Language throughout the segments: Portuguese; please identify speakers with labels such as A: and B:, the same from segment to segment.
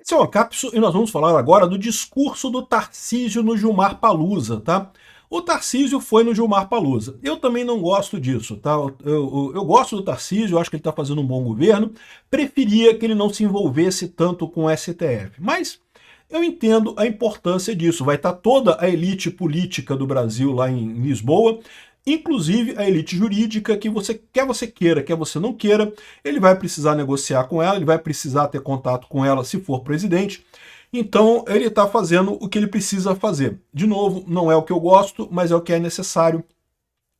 A: Esse é o Ancapso e nós vamos falar agora do discurso do Tarcísio no Gilmar Palusa, tá? O Tarcísio foi no Gilmar Palusa. Eu também não gosto disso, tá? Eu gosto do Tarcísio, eu acho que ele está fazendo um bom governo. Preferia que ele não se envolvesse tanto com o STF. Mas eu entendo a importância disso. Vai estar toda a elite política do Brasil lá em Lisboa, inclusive a elite jurídica, que quer você queira, quer você não queira, ele vai precisar negociar com ela, ele vai precisar ter contato com ela se for presidente. Então ele está fazendo o que ele precisa fazer. De novo, não é o que eu gosto, mas é o que é necessário.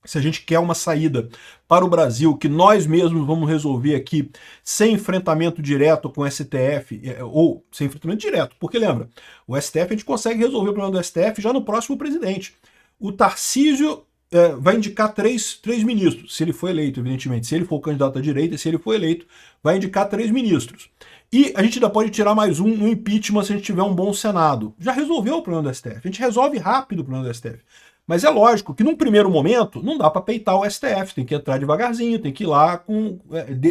A: Se a gente quer uma saída para o Brasil, que nós mesmos vamos resolver aqui, sem enfrentamento direto com o STF, ou sem enfrentamento direto, porque lembra, o STF a gente consegue resolver o problema do STF já no próximo presidente. O Tarcísio vai indicar três ministros, se ele for eleito, evidentemente. Se ele for candidato à direita, se ele for eleito, vai indicar 3 ministros. E a gente ainda pode tirar mais um no impeachment se a gente tiver um bom Senado. Já resolveu o problema do STF. A gente resolve rápido o problema do STF. Mas é lógico que num primeiro momento não dá para peitar o STF, tem que entrar devagarzinho, tem que ir lá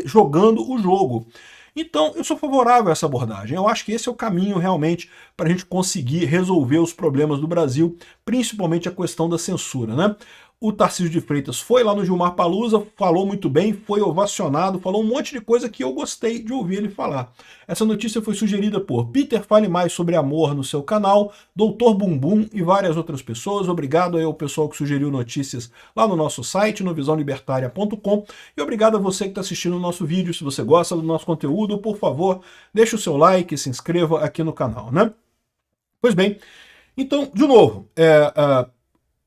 A: jogando o jogo. Então, eu sou favorável a essa abordagem. Eu acho que esse é o caminho realmente para a gente conseguir resolver os problemas do Brasil, principalmente a questão da censura, né? O Tarcísio de Freitas foi lá no Gilmar Palusa, falou muito bem, foi ovacionado, falou um monte de coisa que eu gostei de ouvir ele falar. Essa notícia foi sugerida por Peter Fale Mais Sobre Amor no seu canal, Doutor Bumbum e várias outras pessoas. Obrigado aí ao pessoal que sugeriu notícias lá no nosso site, no visãolibertaria.com. E obrigado a você que está assistindo o nosso vídeo. Se você gosta do nosso conteúdo, por favor, deixe o seu like e se inscreva aqui no canal, né? Pois bem, então, de novo,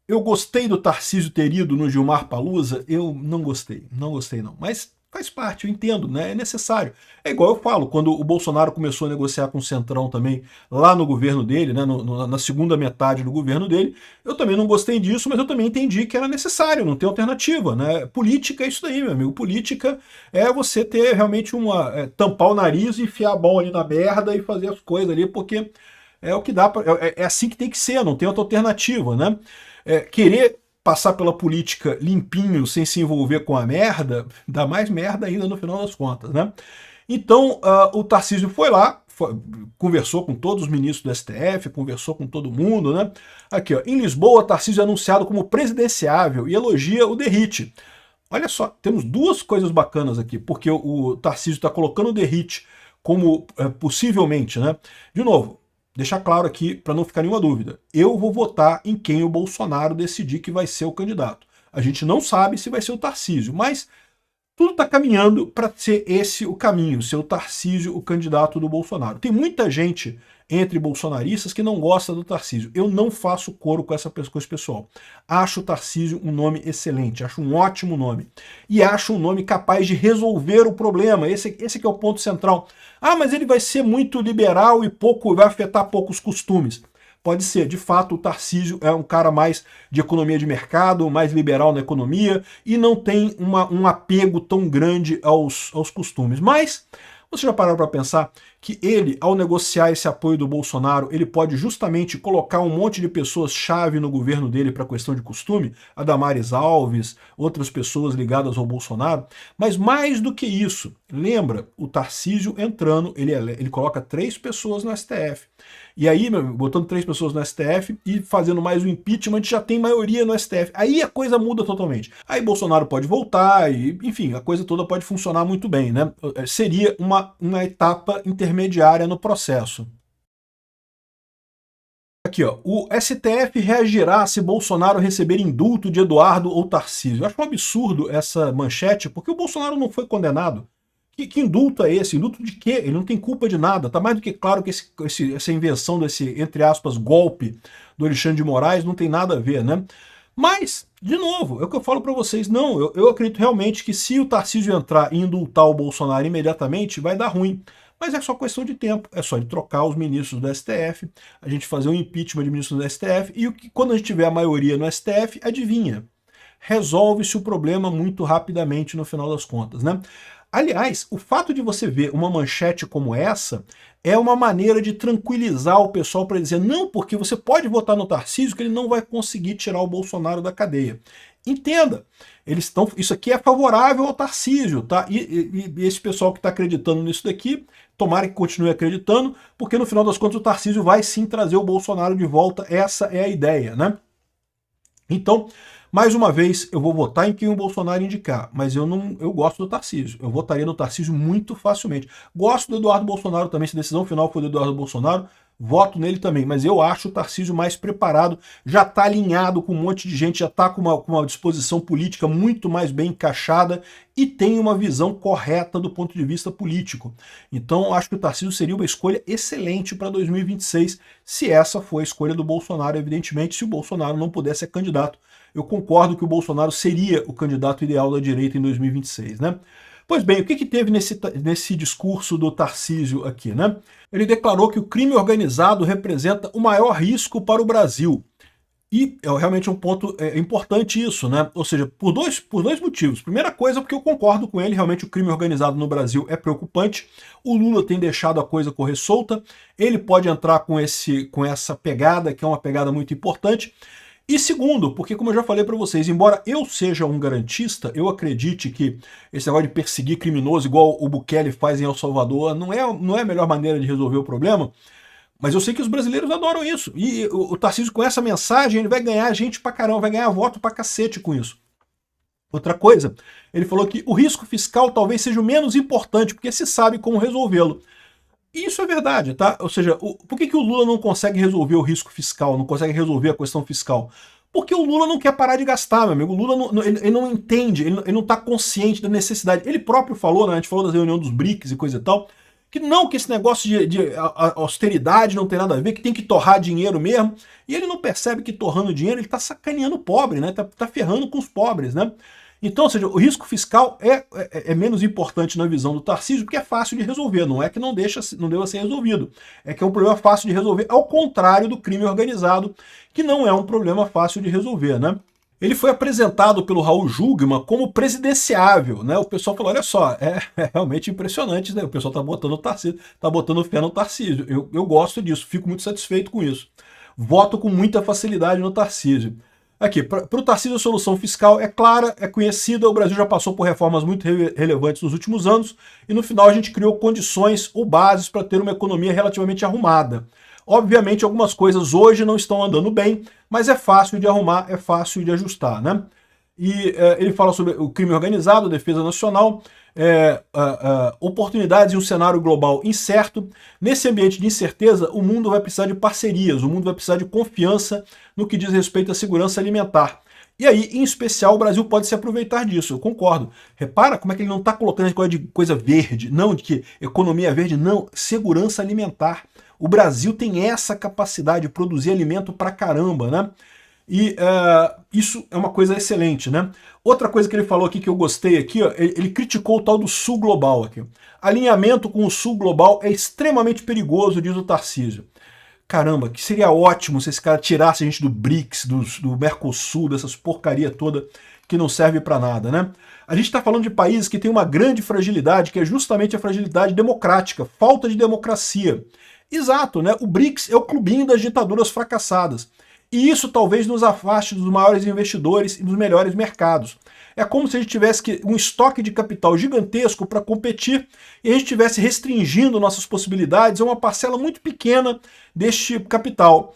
A: eu gostei do Tarcísio ter ido no Gilmar Palusa? Eu não gostei não. Mas faz parte, eu entendo, né? É necessário. É igual eu falo, quando o Bolsonaro começou a negociar com o Centrão também, lá no governo dele, né, na segunda metade do governo dele, eu também não gostei disso, mas eu também entendi que era necessário, não tem alternativa, né? Política é isso daí, meu amigo. Política é você ter realmente tampar o nariz e enfiar a bola ali na merda e fazer as coisas ali, porque é o que dá pra, é assim que tem que ser, não tem outra alternativa, né? Querer passar pela política limpinho, sem se envolver com a merda, dá mais merda ainda no final das contas, né? Então, o Tarcísio foi lá, conversou com todos os ministros do STF, conversou com todo mundo, né? Aqui, ó, em Lisboa, Tarcísio é anunciado como presidenciável e elogia o Derrite. Olha só, temos duas coisas bacanas aqui, porque o Tarcísio está colocando o Derrite como possivelmente, né? De novo, deixar claro aqui, para não ficar nenhuma dúvida, eu vou votar em quem o Bolsonaro decidir que vai ser o candidato. A gente não sabe se vai ser o Tarcísio, mas tudo está caminhando para ser esse o caminho, ser o Tarcísio o candidato do Bolsonaro. Tem muita gente entre bolsonaristas que não gosta do Tarcísio. Eu não faço coro com esse pessoal. Acho o Tarcísio um nome excelente, acho um ótimo nome. E acho um nome capaz de resolver o problema. Esse que é o ponto central. Ah, mas ele vai ser muito liberal e vai afetar poucos costumes. Pode ser, de fato, o Tarcísio é um cara mais de economia de mercado, mais liberal na economia e não tem um apego tão grande aos costumes. Mas você já parou para pensar que ele, ao negociar esse apoio do Bolsonaro, ele pode justamente colocar um monte de pessoas-chave no governo dele para a questão de costume? A Damares Alves, outras pessoas ligadas ao Bolsonaro. Mas mais do que isso, lembra, o Tarcísio entrando, ele coloca 3 pessoas no STF. E aí, botando 3 pessoas no STF e fazendo mais um impeachment, já tem maioria no STF. Aí a coisa muda totalmente. Aí Bolsonaro pode voltar e, enfim, a coisa toda pode funcionar muito bem, né? Seria uma etapa intermediária no processo. Aqui, ó, o STF reagirá se Bolsonaro receber indulto de Eduardo ou Tarcísio. Eu acho um absurdo essa manchete, porque o Bolsonaro não foi condenado. Que indulto é esse? Indulto de quê? Ele não tem culpa de nada. Tá mais do que claro que essa invenção desse, entre aspas, golpe do Alexandre de Moraes não tem nada a ver, né? Mas, de novo, é o que eu falo para vocês. Não, eu acredito realmente que se o Tarcísio entrar e indultar o Bolsonaro imediatamente, vai dar ruim. Mas é só questão de tempo. É só de trocar os ministros do STF, a gente fazer um impeachment de ministros do STF, e quando a gente tiver a maioria no STF, adivinha? Resolve-se o problema muito rapidamente no final das contas, né? Aliás, o fato de você ver uma manchete como essa é uma maneira de tranquilizar o pessoal para dizer não, porque você pode votar no Tarcísio que ele não vai conseguir tirar o Bolsonaro da cadeia. Entenda, isso aqui é favorável ao Tarcísio, tá? E esse pessoal que está acreditando nisso daqui, tomara que continue acreditando, porque no final das contas o Tarcísio vai sim trazer o Bolsonaro de volta, essa é a ideia, né? Então, mais uma vez, eu vou votar em quem o Bolsonaro indicar, mas eu gosto do Tarcísio. Eu votaria no Tarcísio muito facilmente. Gosto do Eduardo Bolsonaro também, se a decisão final for do Eduardo Bolsonaro, voto nele também, mas eu acho o Tarcísio mais preparado, já está alinhado com um monte de gente, já está com uma disposição política muito mais bem encaixada e tem uma visão correta do ponto de vista político. Então, acho que o Tarcísio seria uma escolha excelente para 2026, se essa for a escolha do Bolsonaro, evidentemente, se o Bolsonaro não puder ser candidato. Eu concordo que o Bolsonaro seria o candidato ideal da direita em 2026, né? Pois bem, o que teve nesse discurso do Tarcísio aqui, né? Ele declarou que o crime organizado representa o maior risco para o Brasil. E é realmente um ponto importante isso, né? Ou seja, por dois motivos. Primeira coisa, porque eu concordo com ele, realmente o crime organizado no Brasil é preocupante. O Lula tem deixado a coisa correr solta. Ele pode entrar com essa pegada, que é uma pegada muito importante. E segundo, porque como eu já falei para vocês, embora eu seja um garantista, eu acredite que esse negócio de perseguir criminoso, igual o Bukele faz em El Salvador, não é a melhor maneira de resolver o problema, mas eu sei que os brasileiros adoram isso. E o Tarcísio, com essa mensagem, ele vai ganhar gente pra caramba, vai ganhar voto pra cacete com isso. Outra coisa, ele falou que o risco fiscal talvez seja o menos importante, porque se sabe como resolvê-lo. E isso é verdade, tá? Ou seja, por que o Lula não consegue resolver o risco fiscal, não consegue resolver a questão fiscal? Porque o Lula não quer parar de gastar, meu amigo. O Lula ele não entende, ele não está consciente da necessidade. Ele próprio falou, né, a gente falou da reunião dos BRICS e coisa e tal, que esse negócio de austeridade não tem nada a ver, que tem que torrar dinheiro mesmo. E ele não percebe que torrando dinheiro ele está sacaneando o pobre, né? Tá ferrando com os pobres, né? Então, ou seja, o risco fiscal é menos importante na visão do Tarcísio porque é fácil de resolver, não é que não deva ser resolvido, é que é um problema fácil de resolver, ao contrário do crime organizado, que não é um problema fácil de resolver, né? Ele foi apresentado pelo Raul Jungmann como presidenciável, né? O pessoal falou, olha só, é realmente impressionante, né? O pessoal tá botando o Tarcísio, tá botando fé no Tarcísio. Eu gosto disso, fico muito satisfeito com isso. Voto com muita facilidade no Tarcísio. Aqui, para o Tarcísio a solução fiscal é clara, é conhecida, o Brasil já passou por reformas muito relevantes nos últimos anos e no final a gente criou condições ou bases para ter uma economia relativamente arrumada. Obviamente algumas coisas hoje não estão andando bem, mas é fácil de arrumar, é fácil de ajustar, né? E ele fala sobre o crime organizado, defesa nacional, oportunidades em um cenário global incerto. Nesse ambiente de incerteza, o mundo vai precisar de parcerias, o mundo vai precisar de confiança no que diz respeito à segurança alimentar. E aí, em especial, o Brasil pode se aproveitar disso, eu concordo. Repara como é que ele não está colocando coisa verde, não de que economia verde, não, segurança alimentar. O Brasil tem essa capacidade de produzir alimento pra caramba, né? E isso é uma coisa excelente, né? Outra coisa que ele falou aqui que eu gostei aqui, ó, ele criticou o tal do Sul Global aqui. Alinhamento com o Sul Global é extremamente perigoso, diz o Tarcísio. Caramba, que seria ótimo se esse cara tirasse a gente do BRICS, do Mercosul, dessas porcaria toda que não serve para nada, né? A gente está falando de países que têm uma grande fragilidade, que é justamente a fragilidade democrática, falta de democracia. Exato, né? O BRICS é o clubinho das ditaduras fracassadas. E isso talvez nos afaste dos maiores investidores e dos melhores mercados. É como se a gente tivesse um estoque de capital gigantesco para competir e a gente estivesse restringindo nossas possibilidades a uma parcela muito pequena deste capital.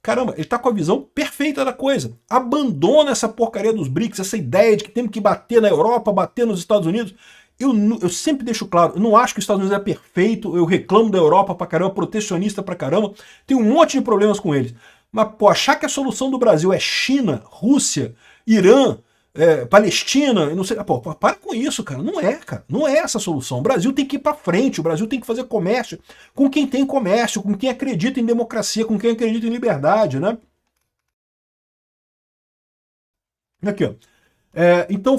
A: Caramba, ele está com a visão perfeita da coisa. Abandona essa porcaria dos BRICS, essa ideia de que temos que bater na Europa, bater nos Estados Unidos. Eu sempre deixo claro, eu não acho que os Estados Unidos é perfeito, eu reclamo da Europa pra caramba, protecionista pra caramba, tem um monte de problemas com eles. Mas, pô, achar que a solução do Brasil é China, Rússia, Irã, Palestina, não sei, pô, para com isso, cara. Não é, cara. Não é essa a solução. O Brasil tem que ir para frente, o Brasil tem que fazer comércio com quem tem comércio, com quem acredita em democracia, com quem acredita em liberdade, né? Aqui, ó. Então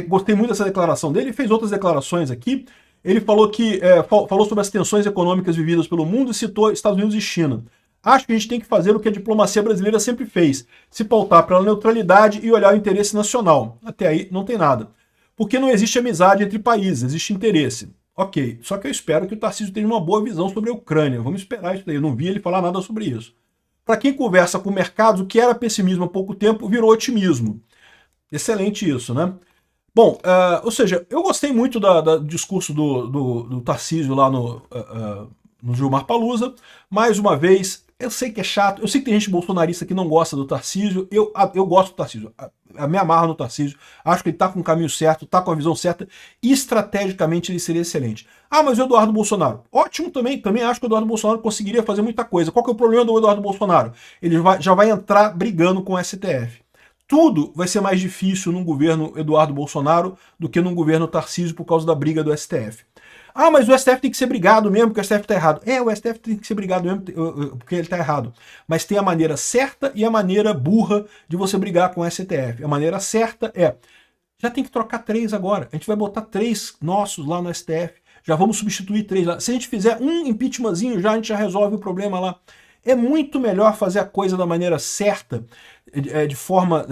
A: gostei muito dessa declaração dele, ele fez outras declarações aqui. Ele falou falou sobre as tensões econômicas vividas pelo mundo e citou Estados Unidos e China. Acho que a gente tem que fazer o que a diplomacia brasileira sempre fez, se pautar pela neutralidade e olhar o interesse nacional. Até aí não tem nada. Porque não existe amizade entre países, existe interesse. Ok, só que eu espero que o Tarcísio tenha uma boa visão sobre a Ucrânia. Vamos esperar isso daí, eu não vi ele falar nada sobre isso. Para quem conversa com mercados, o que era pessimismo há pouco tempo virou otimismo. Excelente isso, né? Bom, ou seja, eu gostei muito do discurso do Tarcísio lá no Gilmar Palusa. Mais uma vez, eu sei que é chato, eu sei que tem gente bolsonarista que não gosta do Tarcísio, eu gosto do Tarcísio, me amarro no Tarcísio, acho que ele tá com o caminho certo, tá com a visão certa, e estrategicamente ele seria excelente. Ah, mas o Eduardo Bolsonaro, ótimo também acho que o Eduardo Bolsonaro conseguiria fazer muita coisa. Qual que é o problema do Eduardo Bolsonaro? Ele já vai entrar brigando com o STF. Tudo vai ser mais difícil num governo Eduardo Bolsonaro do que num governo Tarcísio por causa da briga do STF. Ah, mas o STF tem que ser brigado mesmo porque o STF está errado. O STF tem que ser brigado mesmo porque ele está errado. Mas tem a maneira certa e a maneira burra de você brigar com o STF. A maneira certa já tem que trocar 3 agora. A gente vai botar 3 nossos lá no STF. Já vamos substituir 3 lá. Se a gente fizer um impeachmentzinho, a gente já resolve o problema lá. É muito melhor fazer a coisa da maneira certa, de forma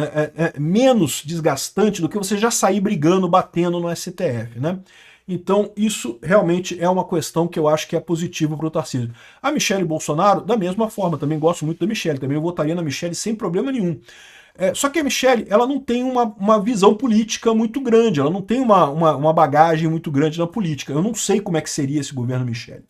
A: menos desgastante do que você já sair brigando, batendo no STF, né? Então isso realmente é uma questão que eu acho que é positiva para o Tarcísio. A Michelle Bolsonaro, da mesma forma, também gosto muito da Michelle, também eu votaria na Michelle sem problema nenhum. Só que a Michelle, ela não tem uma visão política muito grande, ela não tem uma bagagem muito grande na política. Eu não sei como é que seria esse governo Michelle.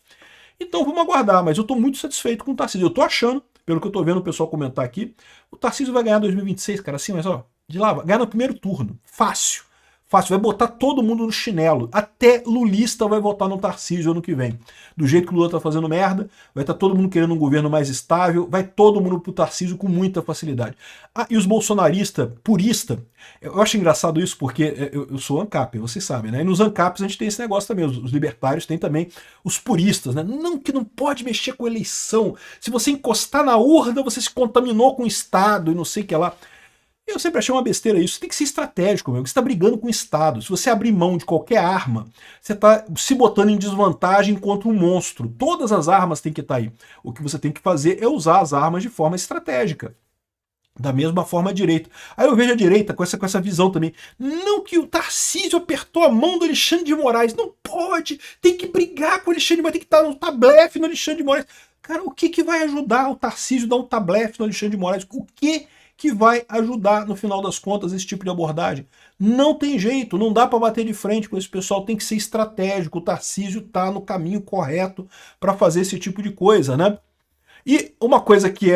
A: Então vamos aguardar, mas eu estou muito satisfeito com o Tarcísio. Eu estou achando, pelo que eu estou vendo o pessoal comentar aqui, o Tarcísio vai ganhar 2026, cara, assim, mas ó, de lá, vai ganhar no primeiro turno. Fácil. Fácil, vai botar todo mundo no chinelo. Até lulista vai votar no Tarcísio ano que vem. Do jeito que o Lula tá fazendo merda, vai estar todo mundo querendo um governo mais estável, vai todo mundo pro Tarcísio com muita facilidade. Ah, e os bolsonaristas, puristas, eu acho engraçado isso porque eu sou ANCAP, vocês sabem, né? E nos ANCAPs a gente tem esse negócio também, os libertários têm também os puristas, né? Não, que não pode mexer com eleição. Se você encostar na urna, você se contaminou com o Estado e não sei o que lá. Eu sempre achei uma besteira isso. Você tem que ser estratégico, meu. Você está brigando com o Estado. Se você abrir mão de qualquer arma, você está se botando em desvantagem contra um monstro. Todas as armas têm que estar aí. O que você tem que fazer é usar as armas de forma estratégica. Da mesma forma a direita. Aí eu vejo a direita com essa visão também. Não, que o Tarcísio apertou a mão do Alexandre de Moraes. Não pode. Tem que brigar com o Alexandre de Moraes. Tem que estar no tablefe no Alexandre de Moraes. Cara, o que vai ajudar o Tarcísio a dar um tablefe no Alexandre de Moraes? O que vai ajudar, no final das contas, esse tipo de abordagem? Não tem jeito, não dá para bater de frente com esse pessoal, tem que ser estratégico. O Tarcísio está no caminho correto para fazer esse tipo de coisa, né? E uma coisa que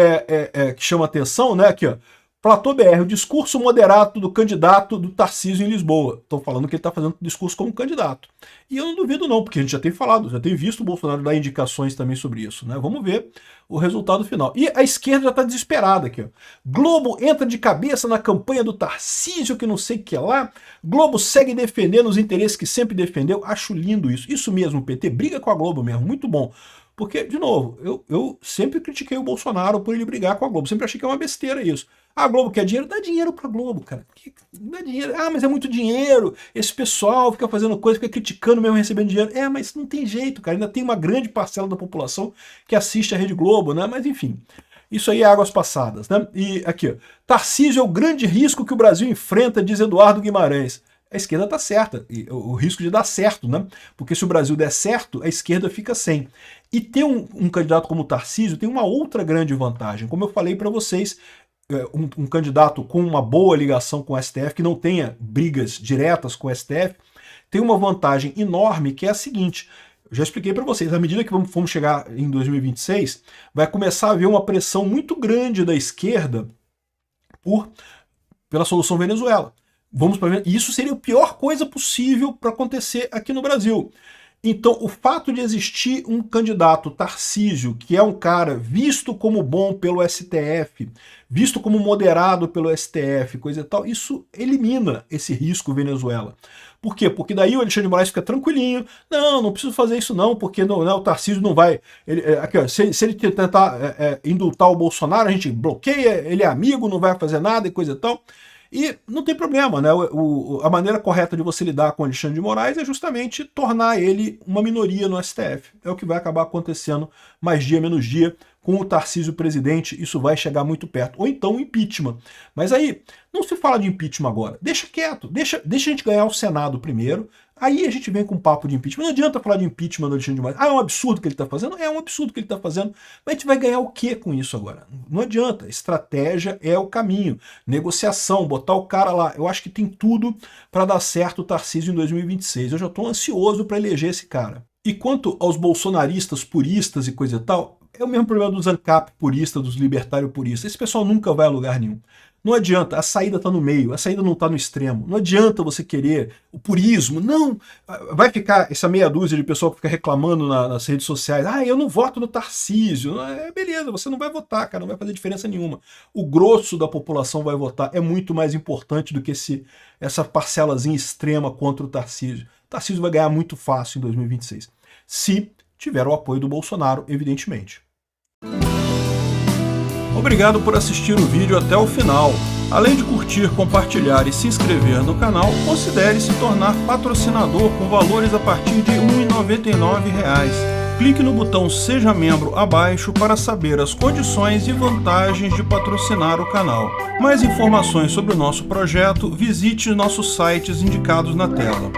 A: que chama atenção, né, aqui, ó, Platô BR, o discurso moderado do candidato do Tarcísio em Lisboa. Estão falando que ele está fazendo discurso como candidato. E eu não duvido não, porque a gente já tem falado, já tem visto o Bolsonaro dar indicações também sobre isso, né? Vamos ver o resultado final. E a esquerda já está desesperada aqui, ó. Globo entra de cabeça na campanha do Tarcísio, que não sei o que lá. Globo segue defendendo os interesses que sempre defendeu. Acho lindo isso. Isso mesmo, o PT briga com a Globo mesmo, muito bom. Porque, de novo, eu sempre critiquei o Bolsonaro por ele brigar com a Globo. Sempre achei que é uma besteira isso. A Globo quer dinheiro? Dá dinheiro pra Globo, cara. Dá dinheiro. Ah, mas é muito dinheiro. Esse pessoal fica fazendo coisa, fica criticando mesmo recebendo dinheiro. Mas não tem jeito, cara. Ainda tem uma grande parcela da população que assiste a Rede Globo, né? Mas enfim. Isso aí é águas passadas, né? E aqui, ó. Tarcísio é o grande risco que o Brasil enfrenta, diz Eduardo Guimarães. A esquerda está certa, e o risco de dar certo, né? Porque se o Brasil der certo, a esquerda fica sem. E ter um candidato como o Tarcísio tem uma outra grande vantagem. Como eu falei para vocês, um candidato com uma boa ligação com o STF, que não tenha brigas diretas com o STF, tem uma vantagem enorme, que é a seguinte: eu já expliquei para vocês, à medida que vamos chegar em 2026, vai começar a haver uma pressão muito grande da esquerda pela solução Venezuela. Vamos para ver. Isso seria a pior coisa possível para acontecer aqui no Brasil. Então, o fato de existir um candidato, Tarcísio, que é um cara visto como bom pelo STF, visto como moderado pelo STF, coisa e tal, isso elimina esse risco Venezuela. Por quê? Porque daí o Alexandre de Moraes fica tranquilinho. Não preciso fazer isso não, porque o Tarcísio não vai... Aqui, ó, se ele tentar indultar o Bolsonaro, a gente bloqueia, ele é amigo, não vai fazer nada e coisa e tal. E não tem problema, né? A maneira correta de você lidar com Alexandre de Moraes é justamente tornar ele uma minoria no STF. É o que vai acabar acontecendo mais dia menos dia com o Tarcísio presidente, isso vai chegar muito perto. Ou então o impeachment. Mas aí, não se fala de impeachment agora. Deixa quieto, deixa a gente ganhar o Senado primeiro, Aí a gente vem com um papo de impeachment. Não adianta falar de impeachment do Alexandre de Moraes. Ah, é um absurdo o que ele está fazendo? É um absurdo o que ele está fazendo. Mas a gente vai ganhar o que com isso agora? Não adianta. Estratégia é o caminho. Negociação, botar o cara lá. Eu acho que tem tudo para dar certo o Tarcísio em 2026. Eu já estou ansioso para eleger esse cara. E quanto aos bolsonaristas puristas e coisa e tal, é o mesmo problema dos ANCAP puristas, dos libertários puristas. Esse pessoal nunca vai a lugar nenhum. Não adianta, a saída está no meio, a saída não está no extremo. Não adianta você querer o purismo, não. Vai ficar essa meia dúzia de pessoal que fica reclamando nas redes sociais. Ah, eu não voto no Tarcísio. Beleza, você não vai votar, cara, não vai fazer diferença nenhuma. O grosso da população vai votar. É muito mais importante do que essa parcelazinha extrema contra o Tarcísio. O Tarcísio vai ganhar muito fácil em 2026. Se tiver o apoio do Bolsonaro, evidentemente. Obrigado por assistir o vídeo até o final. Além de curtir, compartilhar e se inscrever no canal, considere se tornar patrocinador com valores a partir de R$ 1,99. Clique no botão Seja Membro abaixo para saber as condições e vantagens de patrocinar o canal. Mais informações sobre o nosso projeto, visite nossos sites indicados na tela.